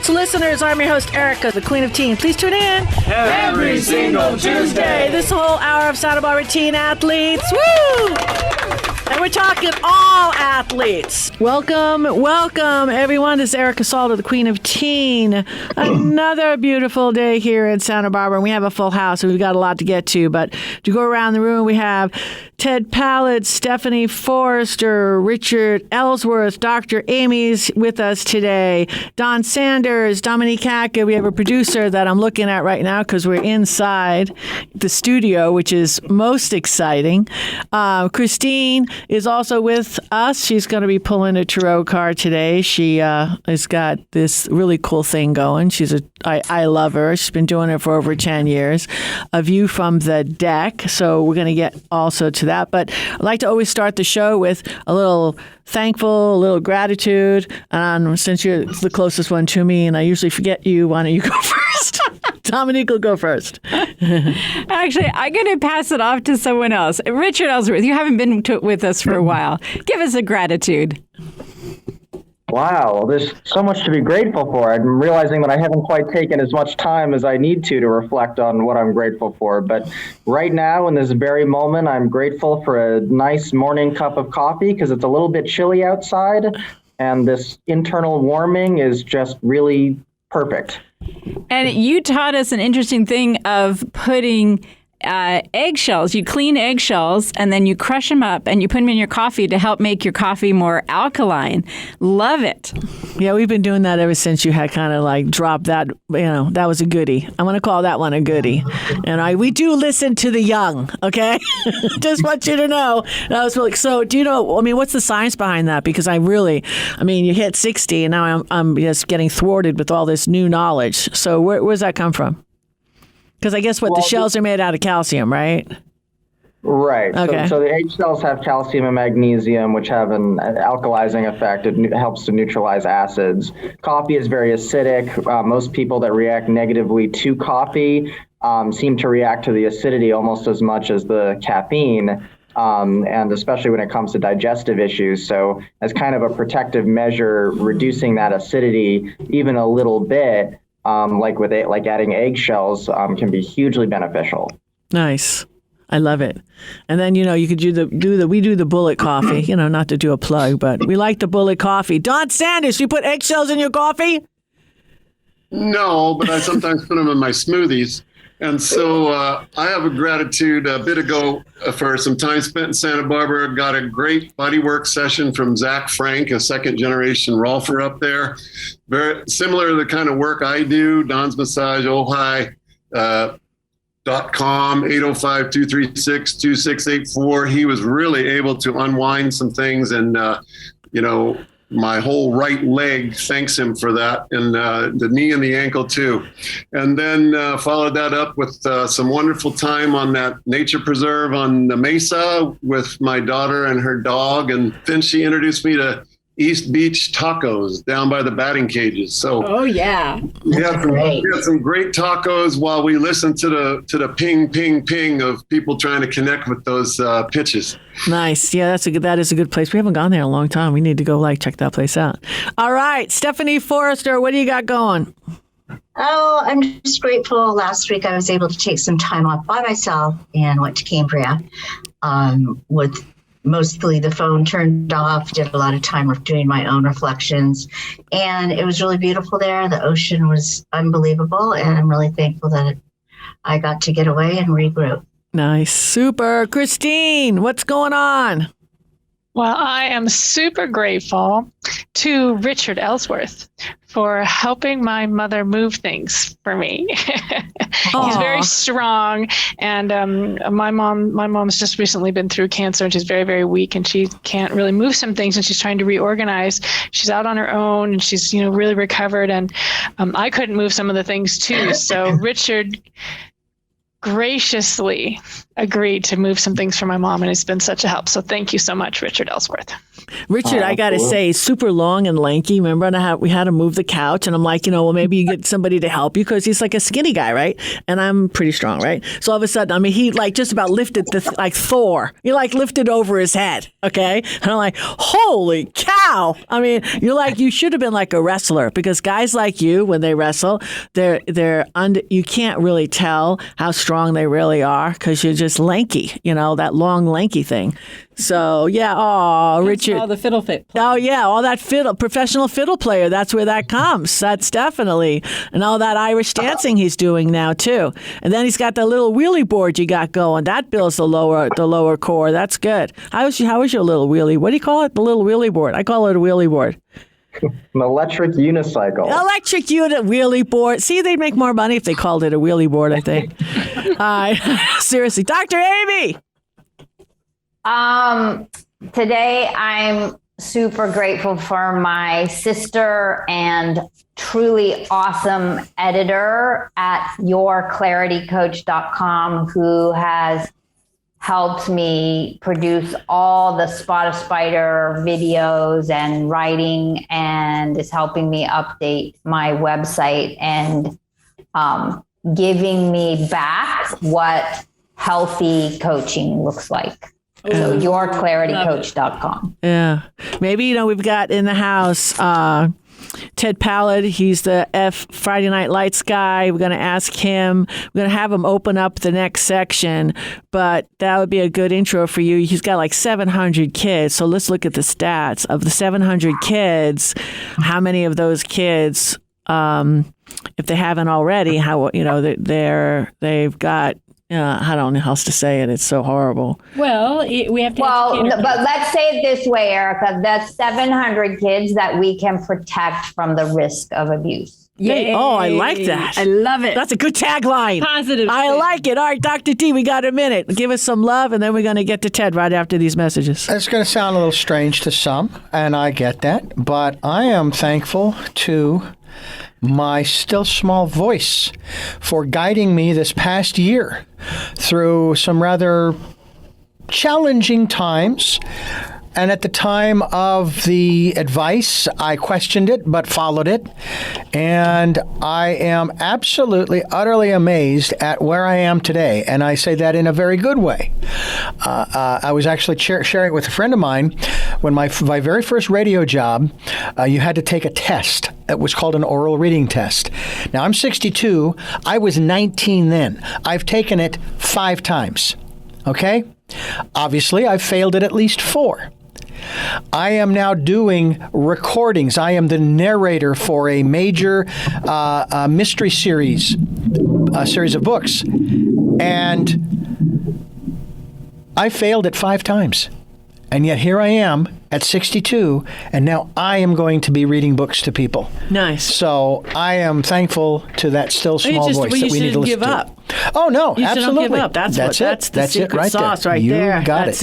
sports listeners. I'm your host, Erica, the Queen of Teen. Please tune in every single Tuesday. This whole hour of Santa Barbara teen athletes. Woo! And we're talking all athletes. Welcome, everyone. This is Erica Salda, the Queen of Teen. Another beautiful day here in Santa Barbara. We have a full house, so we've got a lot to get to. But to go around the room, we have Ted Pallad, Stephanie Forrester, Richard Ellsworth, Dr. Amy's with us today, Don Sanders, Dominiqie Hackett. We have a producer that I'm looking at right now because we're inside the studio, which is most exciting. Kristine is also with us. She's going to be pulling a tarot card today. She has got this really cool thing going. I love her. She's been doing it for over 10 years. A view from the deck. So we're going to get also to that. But I like to always start the show with a little thankful, a little gratitude. And since you're the closest one to me, and I usually forget you, why don't you go first? Dominique will go first. Actually, I'm going to pass it off to someone else. Richard Ellsworth, you haven't been with us for a while. Give us a gratitude. Wow, there's so much to be grateful for. I'm realizing that I haven't quite taken as much time as I need to reflect on what I'm grateful for. But right now, in this very moment, I'm grateful for a nice morning cup of coffee because it's a little bit chilly outside, and this internal warming is just really perfect. And you taught us an interesting thing of putting eggshells. You clean eggshells and then you crush them up and you put them in your coffee to help make your coffee more alkaline. Love it. Yeah, we've been doing that ever since you had kind of like dropped that. That was a goodie. I'm going to call that one a goodie. And we do listen to the young, okay? Just want you to know. That was really, so do you know, what's the science behind that? Because you hit 60 and now I'm just getting thwarted with all this new knowledge. So where's that come from? Because I guess the shells are made out of calcium, right? Right. Okay. So the eggshells have calcium and magnesium, which have an alkalizing effect. It helps to neutralize acids. Coffee is very acidic. Most people that react negatively to coffee seem to react to the acidity almost as much as the caffeine, and especially when it comes to digestive issues. So as kind of a protective measure, reducing that acidity even a little bit, like adding eggshells, can be hugely beneficial. Nice. I love it. And then, you could we do the bullet coffee, not to do a plug, but we like the bullet coffee. Don Sanders, you put eggshells in your coffee? No, but I sometimes put them in my smoothies. And so I have a gratitude a bit ago for some time spent in Santa Barbara. Got a great bodywork session from Zach Frank, a second generation Rolfer up there. Very similar to the kind of work I do. Don's Massage, Ojai, .com, 805-236-2684. He was really able to unwind some things and, my whole right leg thanks him for that, and the knee and the ankle too. And then followed that up with some wonderful time on that nature preserve on the Mesa with my daughter and her dog. And then she introduced me to East Beach tacos down by the batting cages. So we had some great tacos while we listened to the ping, ping, ping of people trying to connect with those pitches. Nice. Yeah, that is a good place. We haven't gone there in a long time. We need to go check that place out. All right, Stephanie Forrester, what do you got going? Oh, I'm just grateful. Last week I was able to take some time off by myself and went to Cambria with mostly the phone turned off, did a lot of time doing my own reflections. And it was really beautiful there. The ocean was unbelievable. And I'm really thankful that I got to get away and regroup. Nice. Super. Kristine, what's going on? Well, I am super grateful to Richard Ellsworth for helping my mother move things for me. He's very strong, and my mom's just recently been through cancer, and she's very, very weak, and she can't really move some things, and she's trying to reorganize. She's out on her own, and she's really recovered, and I couldn't move some of the things too. So Richard graciously agreed to move some things for my mom, and it's been such a help. So thank you so much, Richard Ellsworth. Richard, I got to say, super long and lanky. Remember, we had to move the couch, and I'm like, well, maybe you get somebody to help you because he's like a skinny guy, right? And I'm pretty strong, right? So all of a sudden, he like just about lifted like Thor. He like lifted over his head, okay? And I'm like, holy cow! You should have been like a wrestler because guys like you, when they wrestle, you can't really tell how strong they really are because you're just lanky, that long lanky thing. So yeah, Richard. All the fiddle fit. Oh yeah, all that professional fiddle player. That's where that comes. That's definitely, and all that Irish dancing he's doing now too. And then he's got the little wheelie board you got going. That builds the lower core. That's good. How is your little wheelie? What do you call it? The little wheelie board. I call it a wheelie board. An electric unicycle. Electric wheelie board. See, they'd make more money if they called it a wheelie board, I think. All right. Seriously. Dr. Amy. Today I'm super grateful for my sister and truly awesome editor at yourclaritycoach.com who has helped me produce all the Spot a Spider videos and writing and is helping me update my website and giving me back what healthy coaching looks like. So yourclaritycoach.com. Yeah. Maybe, we've got in the house Ted Pallad. He's the Friday Night Lights guy. We're going to ask him. We're going to have him open up the next section, but that would be a good intro for you. He's got like 700 kids. So let's look at the stats. Of the 700 kids, how many of those kids, if they haven't already, they've got, I don't know how else to say it. It's so horrible. Well, we have to. But let's say it this way, Erica. That's 700 kids that we can protect from the risk of abuse. Yay. Oh, I like that. I love it. That's a good tagline. Positive. I like it. All right, Dr. T, we got a minute. Give us some love, and then we're going to get to Ted right after these messages. It's going to sound a little strange to some, and I get that, but I am thankful to my still small voice for guiding me this past year through some rather challenging times. And at the time of the advice, I questioned it, but followed it. And I am absolutely, utterly amazed at where I am today. And I say that in a very good way. I was actually sharing it with a friend of mine. When my very first radio job, you had to take a test. It was called an oral reading test. Now, I'm 62. I was 19 then. I've taken it 5 times. Okay? Obviously, I've failed it at least 4. I am now doing recordings. I am the narrator for a major mystery series, a series of books. And I failed it 5 times. And yet here I am at 62, and now I am going to be reading books to people. Nice. So I am thankful to that still small voice that we need to listen to. Oh, no, you absolutely. Don't give up. That's the secret right sauce there. right there. You got it.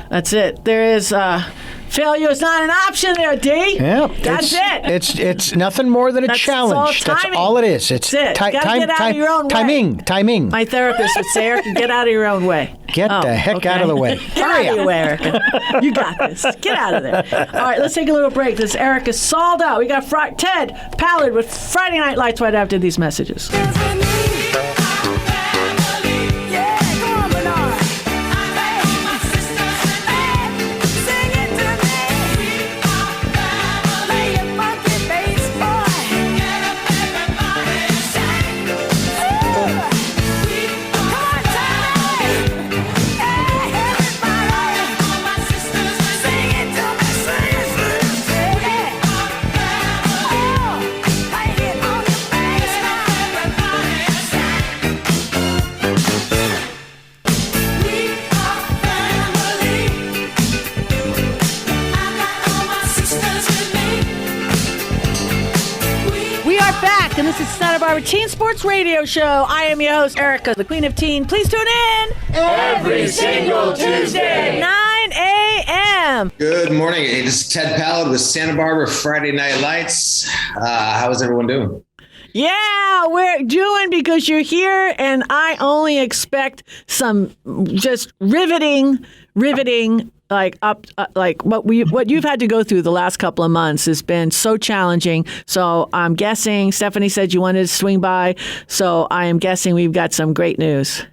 That's it. There is failure is not an option there, D. Yeah, that's it. It's nothing more than a challenge. That's all it is. It's it. Get out of your own way. Timing. My therapist would say, Erica, get out of your own way. Get the heck out of the way. Get out of your way, Erica. You got this. Get out of there. All right, let's take a little break. This is Erica Salda. We got Ted Pallad with Friday Night Lights right after these messages. And this is Santa Barbara Teen Sports Radio Show. I am your host, Erica, the Queen of Teen. Please tune in every single Tuesday, 9 a.m. Good morning. Hey, this is Ted Pallad with Santa Barbara Friday Night Lights. How is everyone doing? Yeah, we're doing because you're here, and I only expect some just riveting, like what you've had to go through the last couple of months has been so challenging. So I'm guessing Stephanie said you wanted to swing by, so I am guessing we've got some great news.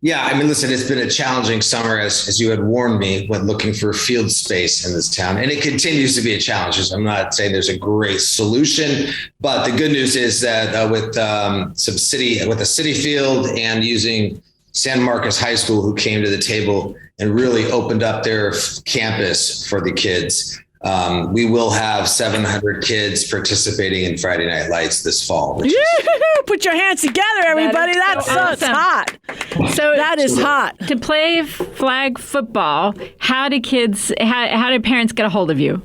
Yeah, I mean, listen, it's been a challenging summer, as you had warned me, when looking for field space in this town. And it continues to be a challenge. I'm not saying there's a great solution, but the good news is that with the city field and using San Marcos High School, who came to the table and really opened up their campus for the kids, we will have 700 kids participating in Friday Night Lights this fall. Put your hands together, everybody. That's awesome. hot. So that is hot. To play flag football, how do parents get a hold of you?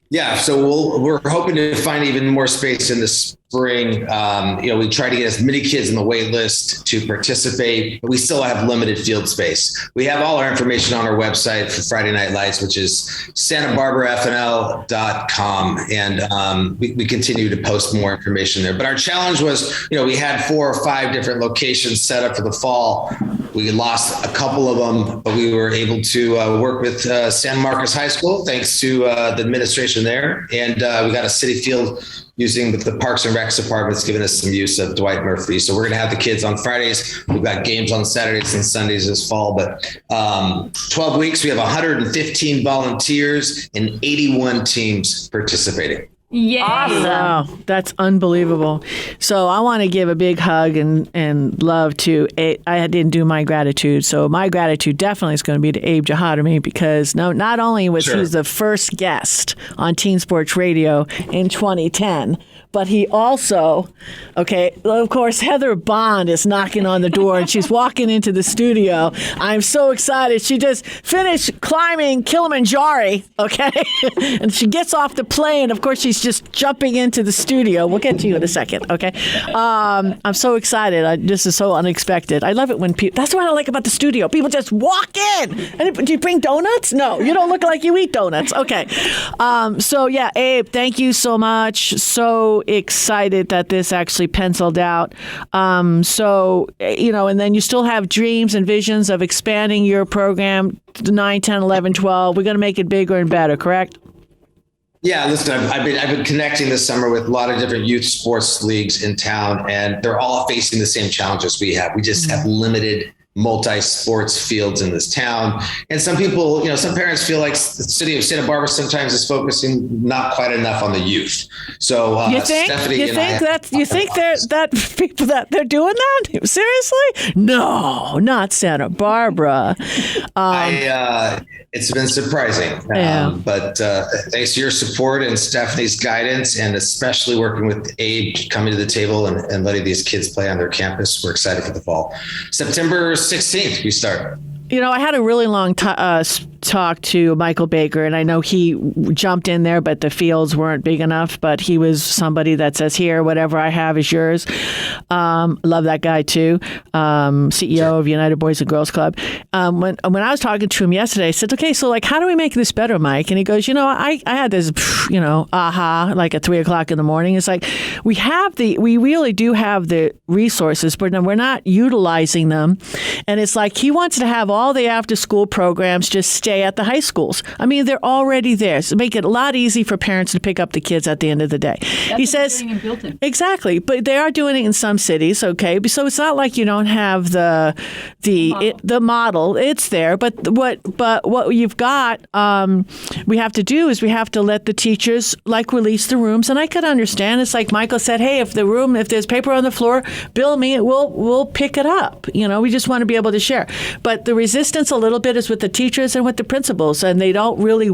Yeah, so we're hoping to find even more space in the spring. We try to get as many kids on the wait list to participate, but we still have limited field space. We have all our information on our website for Friday Night Lights, which is santabarbarafnl.com. And we continue to post more information there. But our challenge was, we had 4 or 5 different locations set up for the fall. We lost a couple of them, but we were able to work with San Marcos High School, thanks to the administration there. And we got a city field using the Parks and Recs department's given us some use of Dwight Murphy. So we're going to have the kids on Fridays. We've got games on Saturdays and Sundays this fall. But 12 weeks, we have 115 volunteers and 81 teams participating. Yeah, awesome. Wow, that's unbelievable. So I want to give a big hug and love to I didn't do my gratitude. So my gratitude definitely is going to be to Abe Jahadami, because not only was he the first guest on Teen Sports Radio in 2010, but he also, of course, Heather Bond is knocking on the door and she's walking into the studio. I'm so excited. She just finished climbing Kilimanjaro, and she gets off the plane. Of course, she's just jumping into the studio. We'll get to you in a second, okay? I'm so excited. This is so unexpected. I love it when people, that's what I like about the studio. People just walk in. And do you bring donuts? No, you don't look like you eat donuts. Okay. Abe, thank you so much. So excited that this actually penciled out. And then you still have dreams and visions of expanding your program to 9, 10, 11, 12. We're going to make it bigger and better, correct? Yeah, listen, I've been connecting this summer with a lot of different youth sports leagues in town, and they're all facing the same challenges we have. We just have limited multi-sports fields in this town. And some people, some parents feel like the city of Santa Barbara sometimes is focusing not quite enough on the youth. So Stephanie and I people that they're doing that? Seriously? No, not Santa Barbara. It's been surprising, but thanks to your support and Stephanie's guidance, and especially working with Abe coming to the table and letting these kids play on their campus, we're excited for the fall. September 16th, we start. I had a really long talk to Michael Baker, and I know he jumped in there, but the fields weren't big enough. But he was somebody that says, here, whatever I have is yours. Love that guy, too. CEO of United Boys and Girls Club. When I was talking to him yesterday, I said, okay, so how do we make this better, Mike? And he goes, I had this, aha, like at 3 o'clock in the morning. It's like, we really do have the resources, but we're not utilizing them. And it's like, he wants to have all the after school programs just stay at the high schools. I mean, they're already there. So make it a lot easy for parents to pick up the kids at the end of the day. He says, exactly, but they are doing it in some cities. Okay. So it's not like you don't have the model. It's there. But what you've got, we have to do is we have to let the teachers release the rooms. And I could understand. It's like Michael said, hey, if there's paper on the floor, bill me, we'll pick it up. We just want to be able to share. But the resistance a little bit is with the teachers and with the principals, and they don't really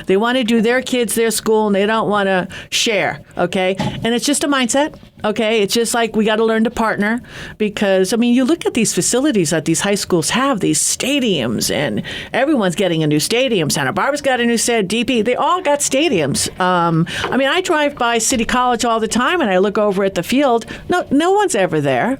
they want to do their kids, their school, and they don't want to share, okay? And it's just a mindset, okay? It's just like we got to learn to partner, because, you look at these facilities that these high schools have, these stadiums, and everyone's getting a new stadium. Santa Barbara's got a new set, DP, they all got stadiums. I drive by City College all the time, and I look over at the field. No one's ever there.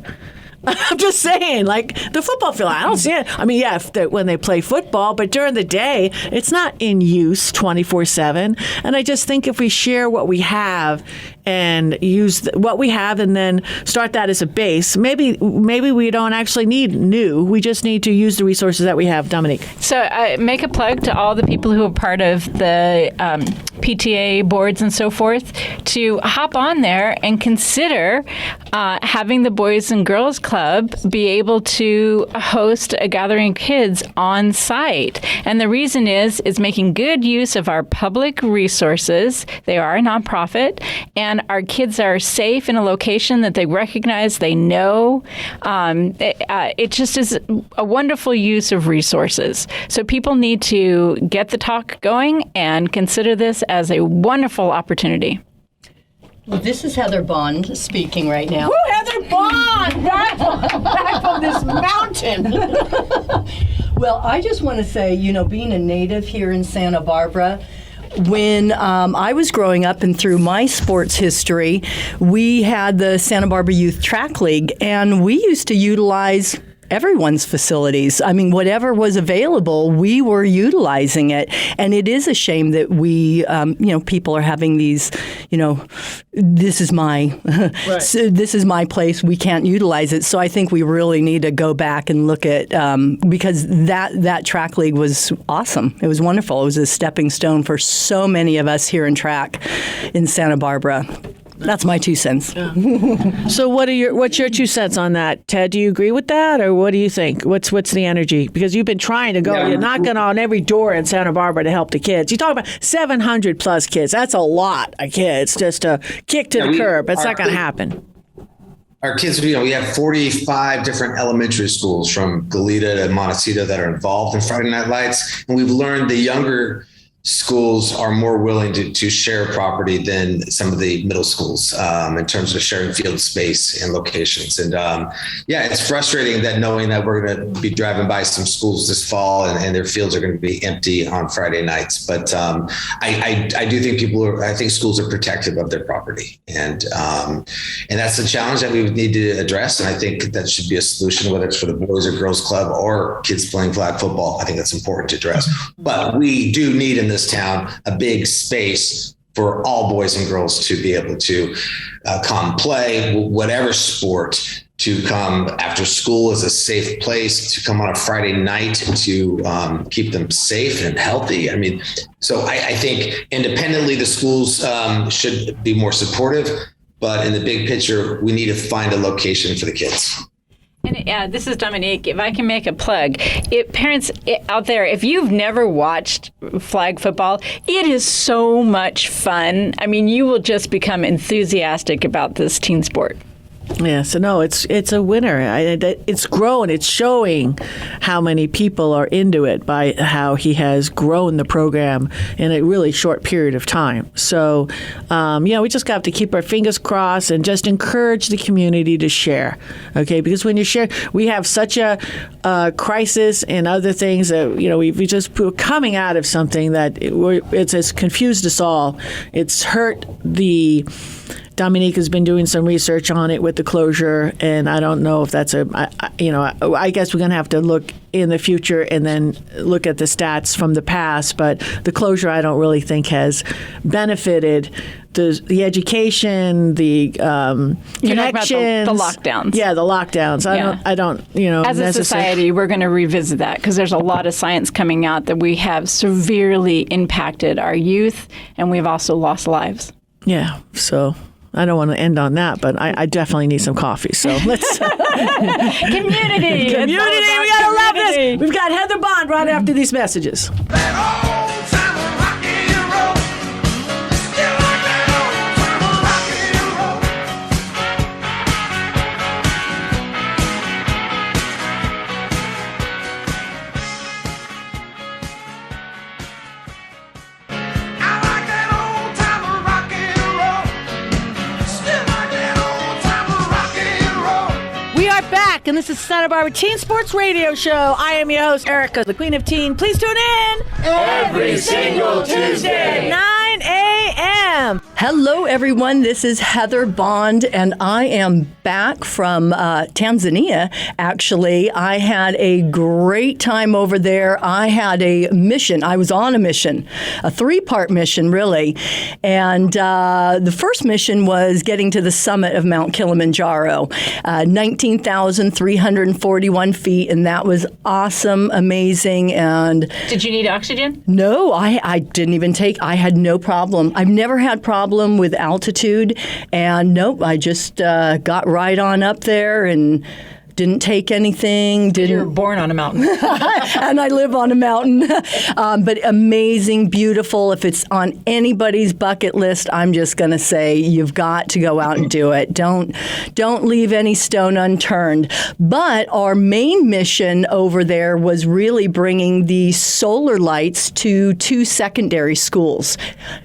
I'm just saying, the football field, I don't see it. When they play football, but during the day, it's not in use 24/7. And I just think if we share what we have and use what we have and then start that as a base. Maybe we don't actually need new. We just need to use the resources that we have. Dominique. So make a plug to all the people who are part of the PTA boards and so forth to hop on there and consider having the Boys and Girls Club be able to host a gathering of kids on site. And the reason is making good use of our public resources. They are a nonprofit, and our kids are safe in a location that they recognize, they know. It just is a wonderful use of resources. So people need to get the talk going and consider this as a wonderful opportunity. Well, this is Heather Bond speaking right now. Woo, Heather Bond! Back from this mountain. Well, I just want to say, being a native here in Santa Barbara, when I was growing up and through my sports history, we had the Santa Barbara Youth Track League, and we used to utilize everyone's facilities. I mean, whatever was available, we were utilizing it. And it is a shame that we, people are having these, this is my, this is my place. We can't utilize it. So I think we really need to go back and look at, because that track league was awesome. It was wonderful. It was a stepping stone for so many of us here in track in Santa Barbara. That's my 2 cents. Yeah. So what's your 2 cents on that, Ted? Do you agree with that, or what do you think? What's the energy? Because you've been trying to go, you're knocking on every door in Santa Barbara to help the kids. You talk about 700 plus kids. That's a lot of kids just to kick to the curb. It's not going to happen. Our kids, we have 45 different elementary schools from Goleta to Montecito that are involved in Friday Night Lights, and we've learned the younger schools are more willing to share property than some of the middle schools in terms of sharing field space and locations. And it's frustrating that knowing that we're going to be driving by some schools this fall and their fields are going to be empty on Friday nights. But I do think I think schools are protective of their property. And that's the challenge that we would need to address. And I think that should be a solution, whether it's for the Boys or Girls Club or kids playing flag football. I think that's important to address. But we do need in this town a big space for all boys and girls to be able to come play whatever sport, to come after school as a safe place, to come on a Friday night to keep them safe and healthy. I mean, so I think independently the schools should be more supportive, but in the big picture, we need to find a location for the kids. And this is Dominique. If I can make a plug, parents out there, if you've never watched flag football, it is so much fun. I mean, you will just become enthusiastic about this teen sport. Yeah, so no, it's a winner. It's grown. It's showing how many people are into it by how he has grown the program in a really short period of time. So, we just have to keep our fingers crossed and just encourage the community to share. Okay, because when you share, we have such a crisis and other things that we just coming out of something that it's confused us all. It's hurt the. Dominique has been doing some research on it with the closure, and I don't know if that's I guess we're going to have to look in the future and then look at the stats from the past, but the closure I don't really think has benefited the education, the connections. The lockdowns. Yeah, the lockdowns. I don't as a society, we're going to revisit that because there's a lot of science coming out that we have severely impacted our youth, and we've also lost lives. Yeah, so I don't want to end on that, but I definitely need some coffee. So let's community. We gotta love this. We've got Heather Bond right after these messages. And this is Santa Barbara Teen Sports Radio Show. I am your host, Erica, the Queen of Teen. Please tune in every single Tuesday, 9 a.m. Sam. Hello, everyone. This is Heather Bond, and I am back from Tanzania. Actually, I had a great time over there. I had a mission. I was on a mission, a 3-part mission, really. And the first mission was getting to the summit of Mount Kilimanjaro, 19,341 feet, and that was awesome, amazing. And did you need oxygen? No, I didn't even take. I had no problem. I've never had problem with altitude, and nope, I just got right on up there and didn't take anything. You were born on a mountain. And I live on a mountain. But amazing, beautiful. If it's on anybody's bucket list, I'm just going to say you've got to go out and do it. Don't leave any stone unturned. But our main mission over there was really bringing the solar lights to 2 secondary schools.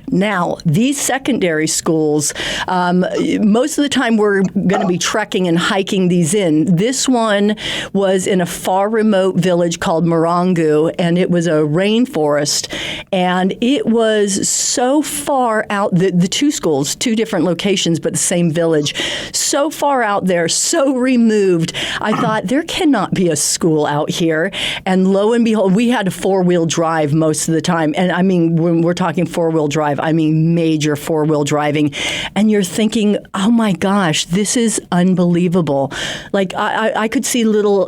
Now, these secondary schools, most of the time we're going to be trekking and hiking these in. This one was in a far remote village called Marangu, and it was a rainforest. And it was so far out, the 2 schools, 2 different locations, but the same village, so far out there, so removed. I thought, there cannot be a school out here. And lo and behold, we had a 4-wheel drive most of the time. And I mean, when we're talking 4-wheel drive, I mean major 4-wheel driving. And you're thinking, oh my gosh, this is unbelievable. Like, I could see little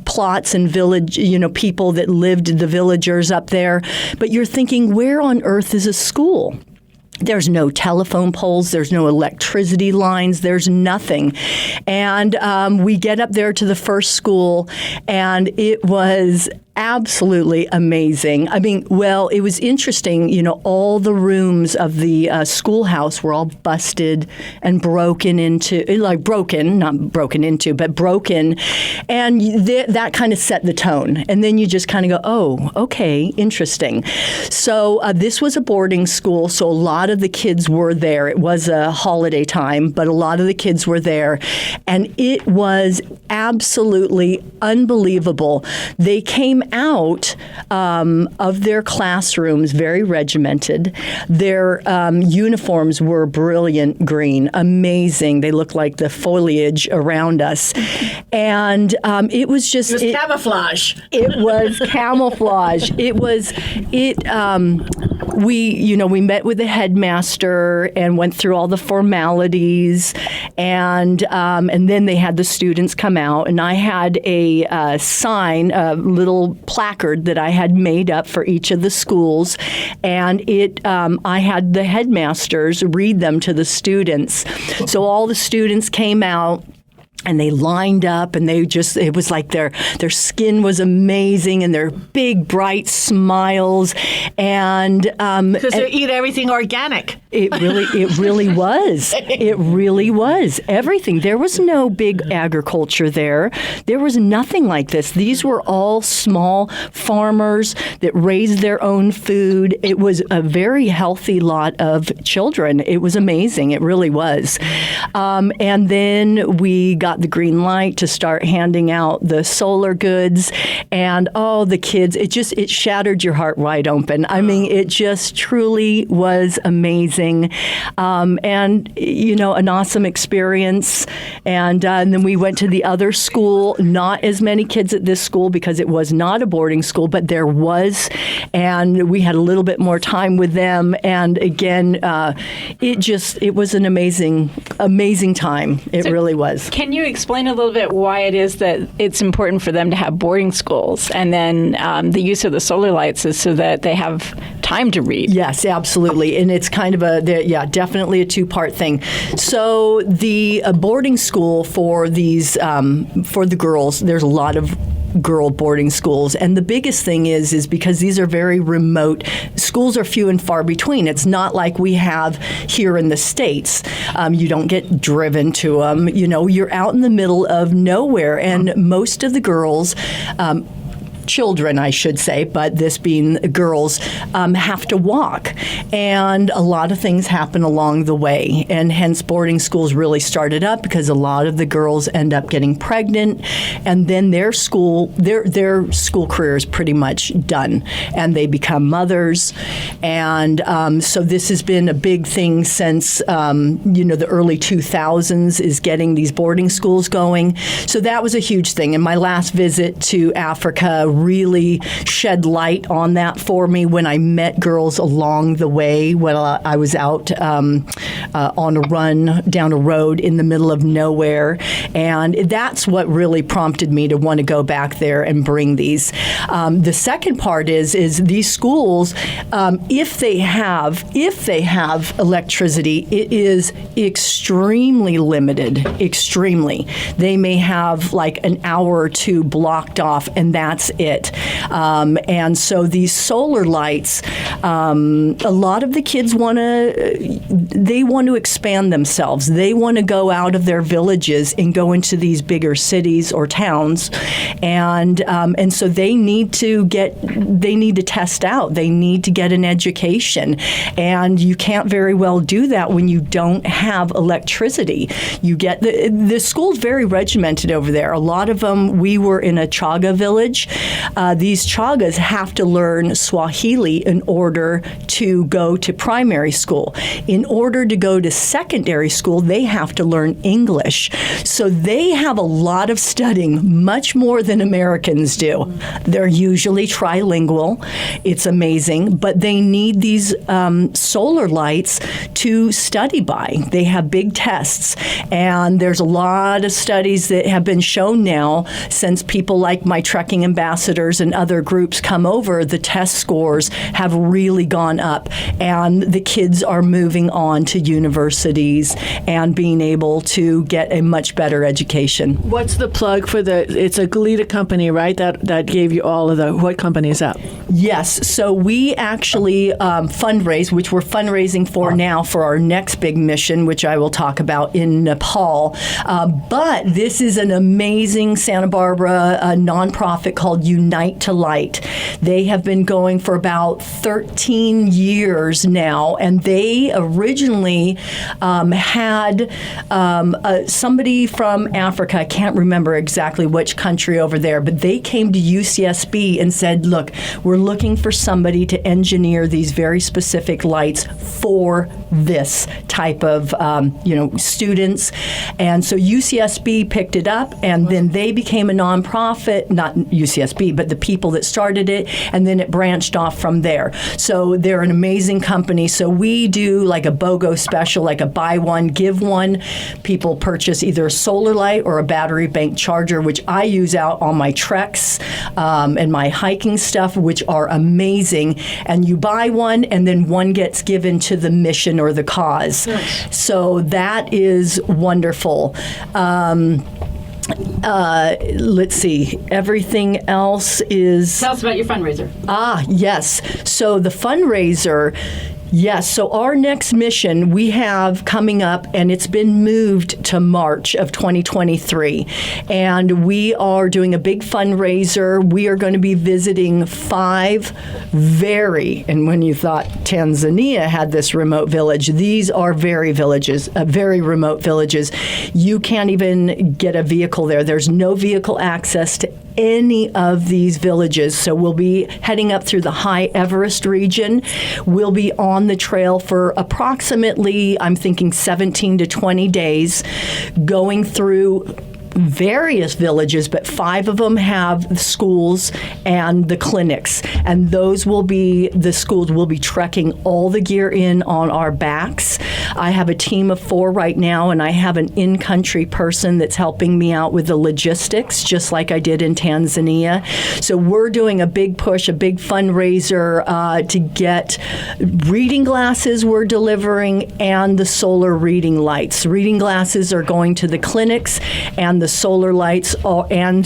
plots and village, people that lived, the villagers up there. But you're thinking, where on earth is a school? There's no telephone poles. There's no electricity lines. There's nothing. And we get up there to the first school, and it was absolutely amazing. I mean, well, it was interesting. All the rooms of the schoolhouse were all busted and broken into, not broken into, but broken. And that kind of set the tone. And then you just kind of go, oh, okay, interesting. So this was a boarding school, so a lot of the kids were there. It was a holiday time, but a lot of the kids were there. And it was absolutely unbelievable. They came out of their classrooms very regimented. Their uniforms were brilliant green, amazing. They looked like the foliage around us. And it was just... It was camouflage. It was camouflage. We met with the headmaster and went through all the formalities, and then they had the students come out, and I had a sign, a little placard that I had made up for each of the schools, and I had the headmasters read them to the students. So all the students came out, and they lined up, and it was like their skin was amazing, and their big, bright smiles. And because they eat everything organic. It really was. It really was. Everything. There was no big agriculture there. There was nothing like this. These were all small farmers that raised their own food. It was a very healthy lot of children. It was amazing. It really was. And then we got the green light to start handing out the solar goods, and the kids, it shattered your heart wide open. I mean, it just truly was amazing, and an awesome experience. And then we went to the other school. Not as many kids at this school because it was not a boarding school, but there was, and we had a little bit more time with them. And again, it was an amazing time. It really was. Can you explain a little bit why it is that it's important for them to have boarding schools, and then the use of the solar lights is so that they have time to read? Yes, absolutely. And it's kind of definitely a 2-part thing. So the boarding school for these, for the girls, there's a lot of girl boarding schools. And the biggest thing is because these are very remote, schools are few and far between. It's not like we have here in the States. You don't get driven to them. You're out in the middle of nowhere. And most of the girls, children, I should say, but this being girls, have to walk. And a lot of things happen along the way. And hence boarding schools really started up because a lot of the girls end up getting pregnant, and then their school career is pretty much done, and they become mothers. And so this has been a big thing since the early 2000s, is getting these boarding schools going. So that was a huge thing. And my last visit to Africa really shed light on that for me when I met girls along the way when I was out on a run down a road in the middle of nowhere. And that's what really prompted me to want to go back there and bring these. The second part is these schools, if they have electricity, it is extremely limited, extremely. They may have like an hour or two blocked off, and that's it. And so these solar lights, a lot of the kids want to expand themselves. They want to go out of their villages and go into these bigger cities or towns, and so they need to test out. They need to get an education, and you can't very well do that when you don't have electricity. You get the school's very regimented over there. A lot of them. We were in a Chaga village. These Chagas have to learn Swahili in order to go to primary school. In order to go to secondary school, they have to learn English. So they have a lot of studying, much more than Americans do. They're usually trilingual. It's amazing, but they need these solar lights to study by. They have big tests, and there's a lot of studies that have been shown now since people like my trekking ambassadors and other groups come over. The test scores have really gone up, and the kids are moving on to universities and being able to get a much better education. What's the plug for it's a Galita company, right? That gave you all of what company is that? Yes. So we actually fundraise, which we're fundraising for now for our next big mission, which I will talk about in Nepal. But this is an amazing Santa Barbara nonprofit called Unite to Light. They have been going for about 13 years now, and they originally had somebody from Africa, I can't remember exactly which country over there, but they came to UCSB and said, look, we're looking for somebody to engineer these very specific lights for this type of students. And so UCSB picked it up, and then they became a nonprofit, not UCSB, but the people that started it, and then it branched off from there. So they're an amazing company. So we do like a BOGO special, like a buy one, give one. People purchase either a solar light or a battery bank charger, which I use out on my treks and my hiking stuff, which are amazing. And you buy one, and then one gets given to the mission or the cause. Nice. So that is wonderful. Let's see. Everything else is... Tell us about your fundraiser. Yes. So the fundraiser... Yes, so our next mission we have coming up, and it's been moved to March of 2023. And we are doing a big fundraiser. We are going to be visiting 5 and when you thought Tanzania had this remote village, these are very remote villages. You can't even get a vehicle there. There's no vehicle access to any of these villages. So we'll be heading up through the high Everest region. We'll be on the trail for approximately, I'm thinking 17 to 20 days, going through various villages, but 5 of them have schools and the clinics. And those will be, the schools will be trekking all the gear in on our backs. I have a team of 4 right now, and I have an in-country person that's helping me out with the logistics, just like I did in Tanzania. So we're doing a big push, a big fundraiser to get reading glasses we're delivering, and the solar reading lights. Reading glasses are going to the clinics, and the solar lights are going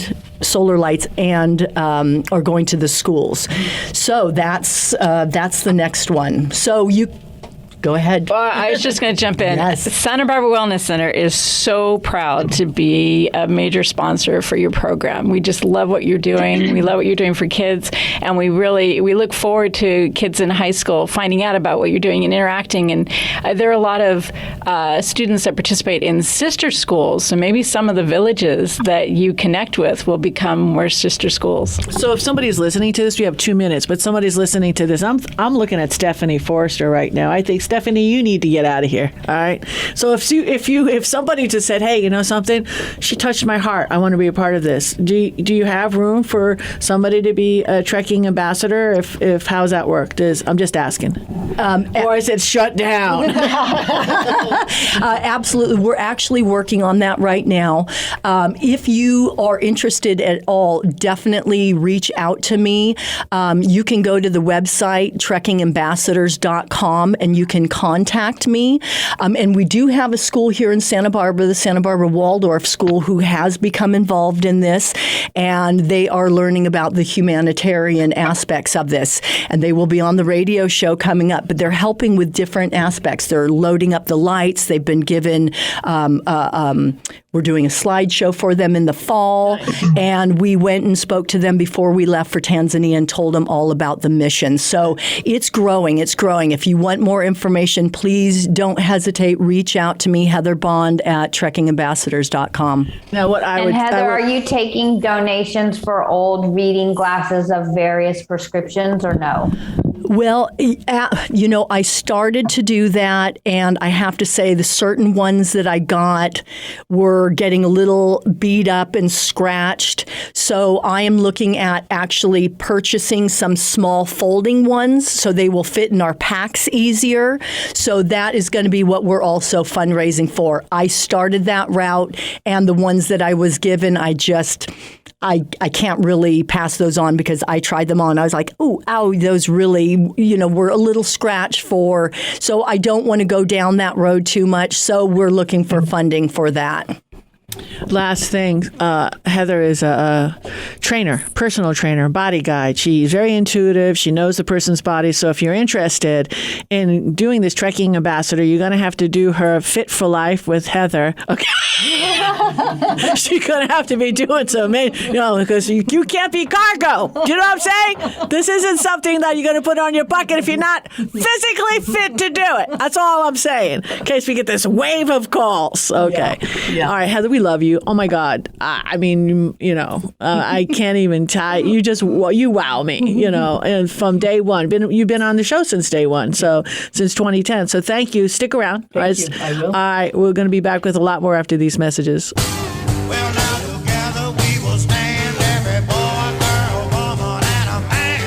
to the schools. So that's the next one. So Go ahead. Well, I was just going to jump in. Yes. Santa Barbara Wellness Center is so proud to be a major sponsor for your program. We just love what you're doing. We love what you're doing for kids, and we look forward to kids in high school finding out about what you're doing and interacting. And there are a lot of students that participate in sister schools, so maybe some of the villages that you connect with will become more sister schools. So if somebody's listening to this, we have 2 minutes, but somebody's listening to this. I'm looking at Stephanie Forrester right now. I think, Stephanie, you need to get out of here. All right. So if somebody just said, hey, you know something, she touched my heart, I want to be a part of this. Do you have room for somebody to be a trekking ambassador? If how's that work? I'm just asking. Or is it shut down? Absolutely. We're actually working on that right now. If you are interested at all, definitely reach out to me. You can go to the website, trekkingambassadors.com, and you can contact me. And we do have a school here in Santa Barbara, the Santa Barbara Waldorf School, who has become involved in this, and they are learning about the humanitarian aspects of this. And they will be on the radio show coming up, but they're helping with different aspects. They're loading up the lights. They've been given, we're doing a slideshow for them in the fall, and we went and spoke to them before we left for Tanzania and told them all about the mission. So it's growing. It's growing. If you want more information, please don't hesitate. Reach out to me, Heather Bond at trekkingambassadors.com. Now, Heather, are you taking donations for old reading glasses of various prescriptions or no? Well, I started to do that, and I have to say the certain ones that I got were getting a little beat up and scratched. So I am looking at actually purchasing some small folding ones so they will fit in our packs easier. So that is going to be what we're also fundraising for. I started that route, and the ones that I was given, I can't really pass those on because I tried them on. I was like, ooh, ow, those really, were a little scratched for. So I don't want to go down that road too much. So we're looking for funding for that. Last thing, Heather is a trainer, personal trainer, body guide. She's very intuitive. She knows the person's body. So if you're interested in doing this trekking ambassador, you're going to have to do her Fit for Life with Heather. Okay. She's going to have to be doing so, because you can't be cargo. Do you know what I'm saying? This isn't something that you're going to put on your bucket if you're not physically fit to do it. That's all I'm saying, in case we get this wave of calls. Okay. Yeah. All right, Heather, we love you. Oh my God. I can't even tell you. You wow me, and from day one. You've been on the show since day one, so since 2010. So thank you. Stick around. Thank you. I will. All right, we're going to be back with a lot more after these messages. Well, now together we will stand, every boy, girl, woman, and a man.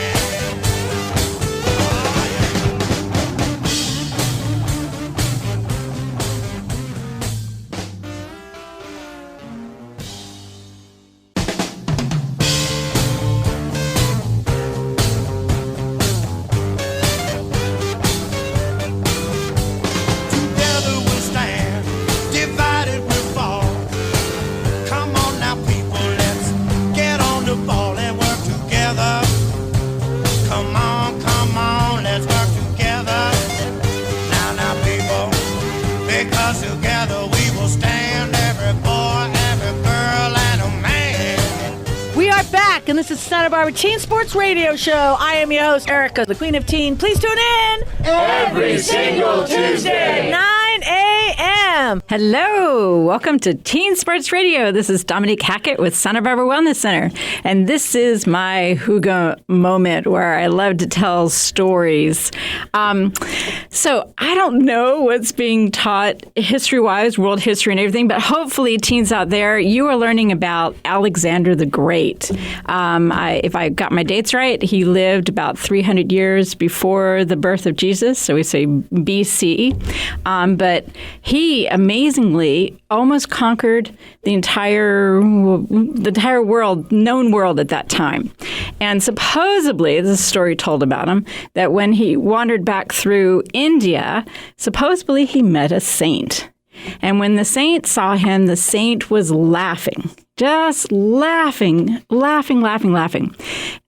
Together we'll stand, divided we'll fall. Come on now, people, let's get on the ball and work together. Come on, let's work together. Now, people, because together we will stand, every boy, every girl, and a man. We are back, and this is Santa Barbara Teen Sports Radio Show. I am your host, Erica, the Queen of Teen. Please tune in Every single Tuesday. 9 a.m. Hello, welcome to Teen Sports Radio. This is Dominiqie Hackett with Santa Barbara Wellness Center, and this is my Huga moment where I love to tell stories. So I don't know what's being taught history-wise, world history and everything, but hopefully teens out there, you are learning about Alexander the Great. If I got my dates right, he lived about 300 years before the birth of Jesus, so we say BC. But he amazingly almost conquered the entire world, known world at that time. And supposedly, there's a story told about him, that when he wandered back through India, supposedly he met a saint. And when the saint saw him, the saint was laughing. just laughing.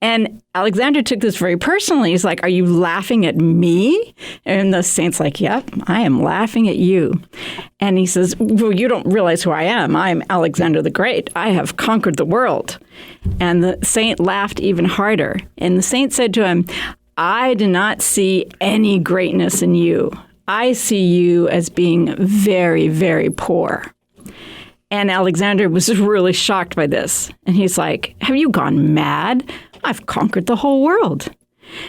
And Alexander took this very personally. He's like, are you laughing at me? And the saint's like, yep, I am laughing at you. And he says, well, you don't realize who I am. I'm Alexander the Great. I have conquered the world. And the saint laughed even harder. And the saint said to him, I do not see any greatness in you. I see you as being very, very poor. And Alexander was really shocked by this. And he's like, have you gone mad? I've conquered the whole world.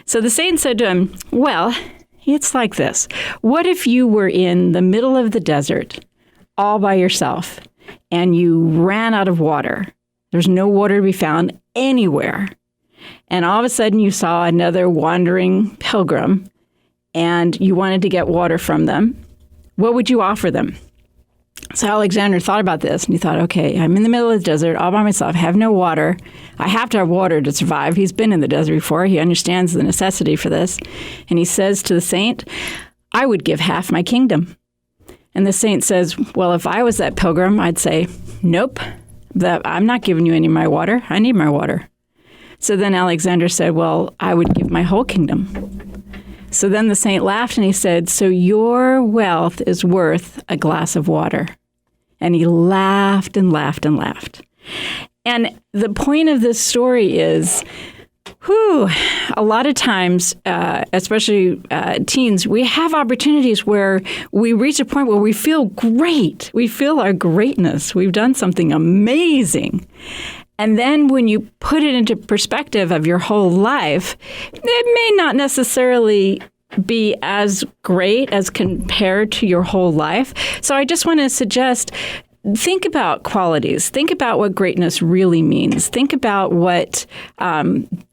So the saint said to him, well, it's like this. What if you were in the middle of the desert all by yourself and you ran out of water? There's no water to be found anywhere. And all of a sudden you saw another wandering pilgrim and you wanted to get water from them. What would you offer them? So Alexander thought about this, and he thought, okay, I'm in the middle of the desert all by myself, have no water. I have to have water to survive. He's been in the desert before. He understands the necessity for this. And he says to the saint, I would give half my kingdom. And the saint says, well, if I was that pilgrim, I'd say, nope, I'm not giving you any of my water. I need my water. So then Alexander said, well, I would give my whole kingdom. So then the saint laughed and he said, so your wealth is worth a glass of water. And he laughed and laughed and laughed. And the point of this story is, a lot of times, especially teens, we have opportunities where we reach a point where we feel great. We feel our greatness. We've done something amazing. And then when you put it into perspective of your whole life, it may not necessarily be as great as compared to your whole life. So I just want to suggest, think about qualities. Think about what greatness really means. Think about what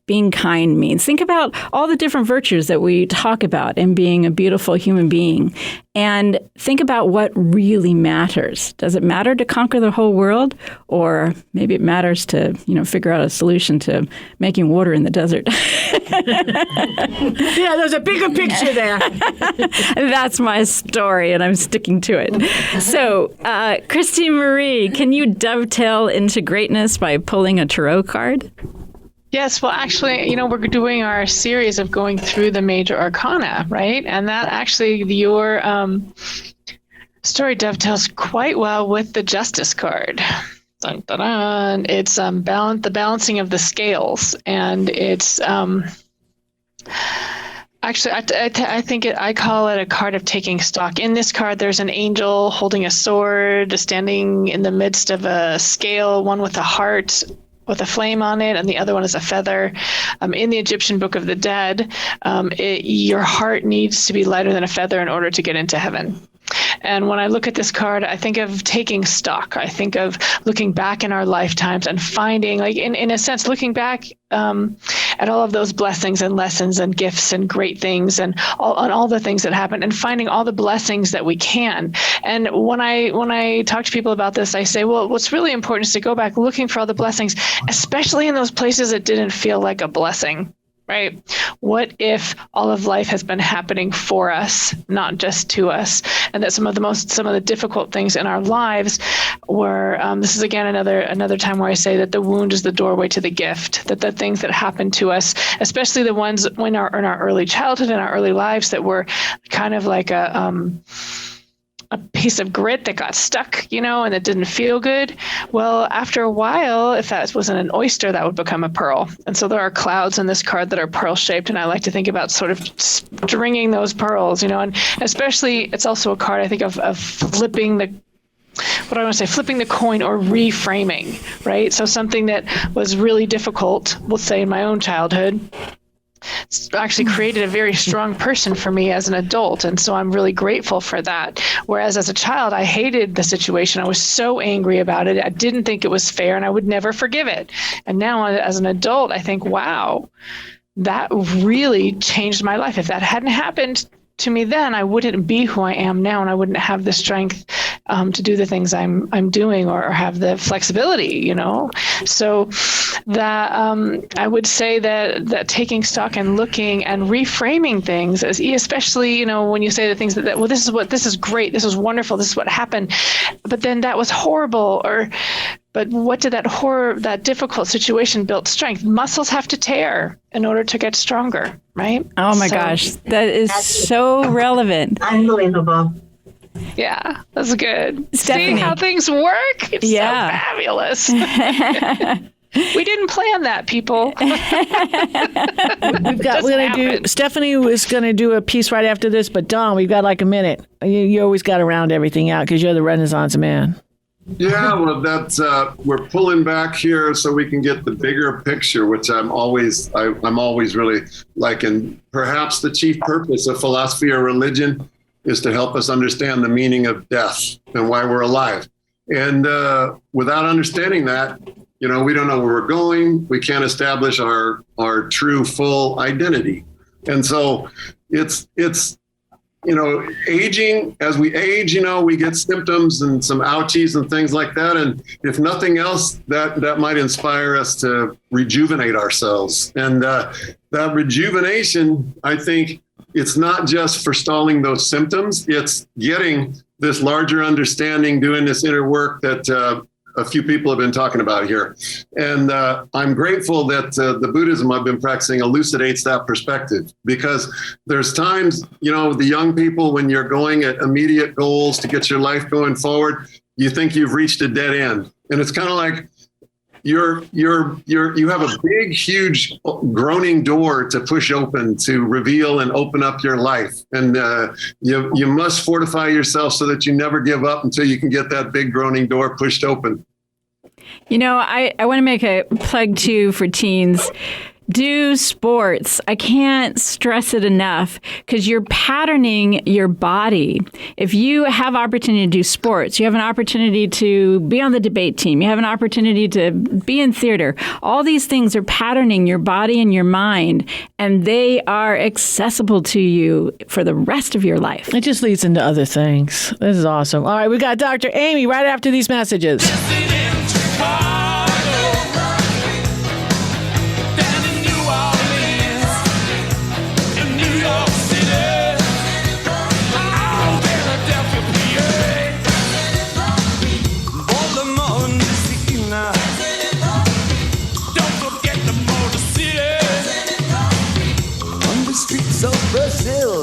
being kind means. Think about all the different virtues that we talk about in being a beautiful human being. And think about what really matters. Does it matter to conquer the whole world? Or maybe it matters to, figure out a solution to making water in the desert. Yeah, there's a bigger picture there. That's my story, and I'm sticking to it. So, Kristine Marie, can you dovetail into greatness by pulling a tarot card? Yes, well, actually, we're doing our series of going through the major arcana, right? And that actually, your story dovetails quite well with the Justice card. Dun, dun, dun. It's the balancing of the scales, and it's actually, I think I call it a card of taking stock. In this card, there's an angel holding a sword, standing in the midst of a scale, one with a heart with a flame on it, and the other one is a feather. In the Egyptian Book of the Dead, your heart needs to be lighter than a feather in order to get into heaven. And when I look at this card, I think of taking stock. I think of looking back in our lifetimes and finding, like in a sense, looking back at all of those blessings and lessons and gifts and great things and all the things that happen, and finding all the blessings that we can. And when I talk to people about this, I say, well, what's really important is to go back looking for all the blessings, especially in those places that didn't feel like a blessing. Right? What if all of life has been happening for us, not just to us, and that some of the difficult things in our lives were, this is again another time where I say that the wound is the doorway to the gift, that the things that happen to us, especially the ones in our early childhood and our early lives that were kind of like a piece of grit that got stuck, and that didn't feel good. Well, after a while, if that wasn't an oyster, that would become a pearl. And so there are clouds in this card that are pearl shaped. And I like to think about sort of stringing those pearls, and especially it's also a card I think of flipping the coin or reframing, right? So something that was really difficult, we'll say in my own childhood, actually created a very strong person for me as an adult. And so I'm really grateful for that. Whereas as a child, I hated the situation. I was so angry about it. I didn't think it was fair and I would never forgive it. And now as an adult, I think, wow, that really changed my life. If that hadn't happened to me then, I wouldn't be who I am now, and I wouldn't have the strength to do the things I'm doing or have the flexibility, So that I would say that taking stock and looking and reframing things, especially when you say the things that this is great, this is wonderful, this is what happened, but then that was horrible, or But what did that difficult situation build strength? Muscles have to tear in order to get stronger, right? Oh my gosh, that is so relevant. Unbelievable. Yeah, that's good. Stephanie. See how things work? It's so fabulous. We didn't plan that, people. Stephanie is going to do a piece right after this, but Don, we've got like a minute. You always got to round everything out because you're the Renaissance man. Yeah, well, that's we're pulling back here so we can get the bigger picture, which I'm always really liking. Perhaps the chief purpose of philosophy or religion is to help us understand the meaning of death and why we're alive. And without understanding that, we don't know where we're going. We can't establish our true full identity. And so it's aging, as we age, we get symptoms and some ouchies and things like that. And if nothing else, that might inspire us to rejuvenate ourselves. And that rejuvenation, I think, it's not just forestalling those symptoms. It's getting this larger understanding, doing this inner work that a few people have been talking about here. And I'm grateful that the Buddhism I've been practicing elucidates that perspective, because there's times, the young people, when you're going at immediate goals to get your life going forward, you think you've reached a dead end. And it's kind of like you have a big, huge groaning door to push open to reveal and open up your life. And you must fortify yourself so that you never give up until you can get that big groaning door pushed open. I want to make a plug too for teens. Do sports. I can't stress it enough, because you're patterning your body. If you have opportunity to do sports, you have an opportunity to be on the debate team, you have an opportunity to be in theater. All these things are patterning your body and your mind, and they are accessible to you for the rest of your life. It just leads into other things. This is awesome. All right, we got Dr. Amy right after these messages. Brazil.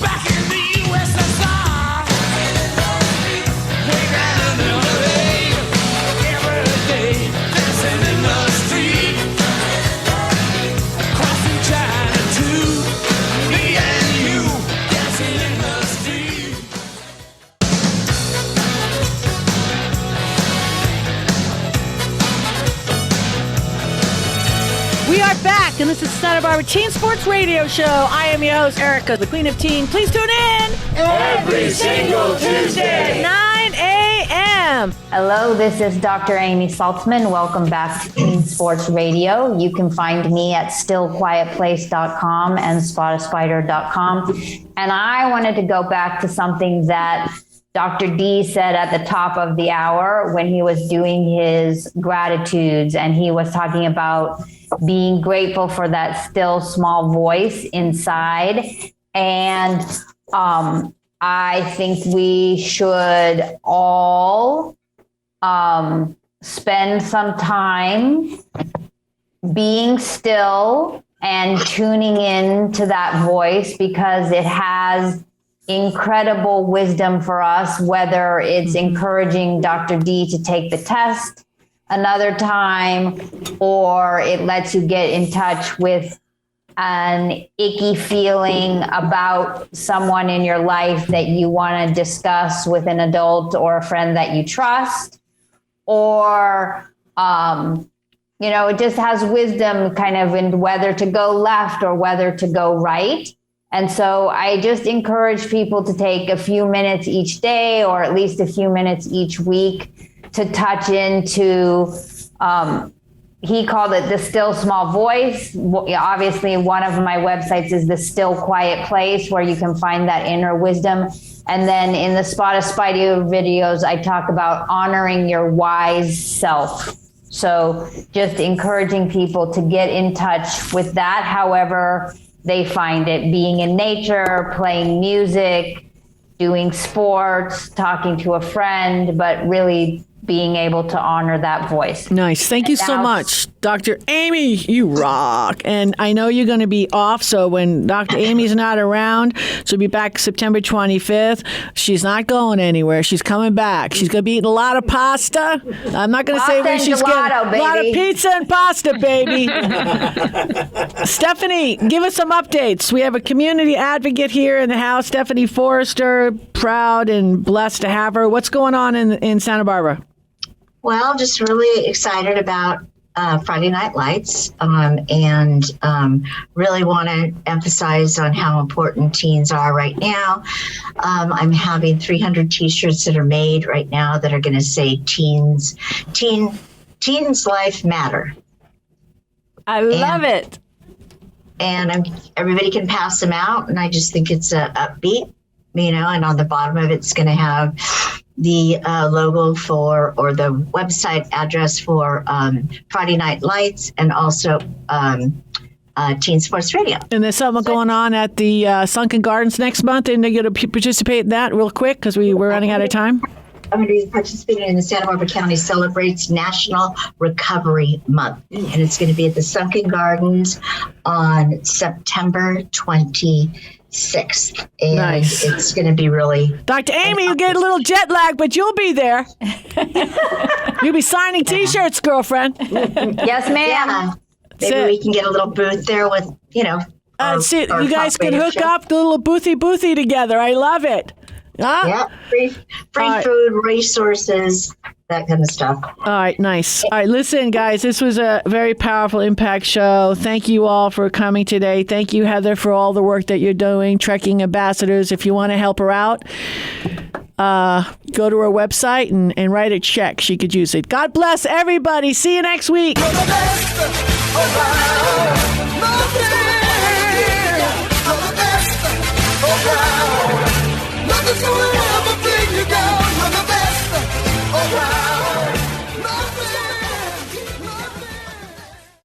Back in the USSR. Way down in LA. Every day, dancing in the street. Crossing China too. Me and you, dancing in the street. We are back, and this is Santa Barbara Teen Sports Radio Show. I am your host, Erica, the Queen of Teen. Please tune in every single Tuesday at 9 a.m. Hello, this is Dr. Amy Saltzman. Welcome back to Teen Sports Radio. You can find me at stillquietplace.com and spotaspider.com. And I wanted to go back to something that Dr. D said at the top of the hour when he was doing his gratitudes, and he was talking about being grateful for that still small voice inside. And I think we should all spend some time being still and tuning in to that voice, because it has incredible wisdom for us, whether it's encouraging Dr. D to take the test another time, or it lets you get in touch with an icky feeling about someone in your life that you want to discuss with an adult or a friend that you trust, or it just has wisdom kind of in whether to go left or whether to go right. And so I just encourage people to take a few minutes each day, or at least a few minutes each week, to touch into, he called it the still small voice. Obviously, one of my websites is the Still Quiet Place, where you can find that inner wisdom. And then in the Spot a Spider videos, I talk about honoring your wise self. So just encouraging people to get in touch with that, however they find it, being in nature, playing music, doing sports, talking to a friend, but really being able to honor that voice. Nice. Thank you so much, Dr. Amy. You rock. And I know you're going to be off, so when Dr. Amy's not around, she'll be back September 25th. She's not going anywhere. She's coming back. She's going to be eating a lot of pasta. I'm not going to say where she's getting a lot of pizza and pasta, baby. Stephanie, give us some updates. We have a community advocate here in the house, Stephanie Forrester. Proud and blessed to have her. What's going on in Santa Barbara? Well, just really excited about Friday Night Lights and really want to emphasize on how important teens are right now. I'm having 300 T-shirts that are made right now that are going to say teens life matter. I love it. And everybody can pass them out. And I just think it's upbeat, and on the bottom of it's going to have the logo for, or the website address for Friday Night Lights, and also Teensportradio. And there's something going on at the Sunken Gardens next month, and they're going to participate in that real quick because we're running out of time. I'm going to be participating in the Santa Barbara County Celebrates National Recovery Month, and it's going to be at the Sunken Gardens on September 26th. And nice. It's going to be really... Dr. Amy, you get a little jet lag, but you'll be there. You'll be signing T-shirts, girlfriend. Yes, ma'am. Yeah. Maybe we can get a little booth there with, you guys can hook up the little boothy together. I love it. Huh? Yeah, free food, resources, that kind of stuff. All right, nice. All right, listen, guys, this was a very powerful impact show. Thank you all for coming today. Thank you, Heather, for all the work that you're doing. Trekking Ambassadors, if you want to help her out, go to her website and write a check. She could use it. God bless everybody. See you next week.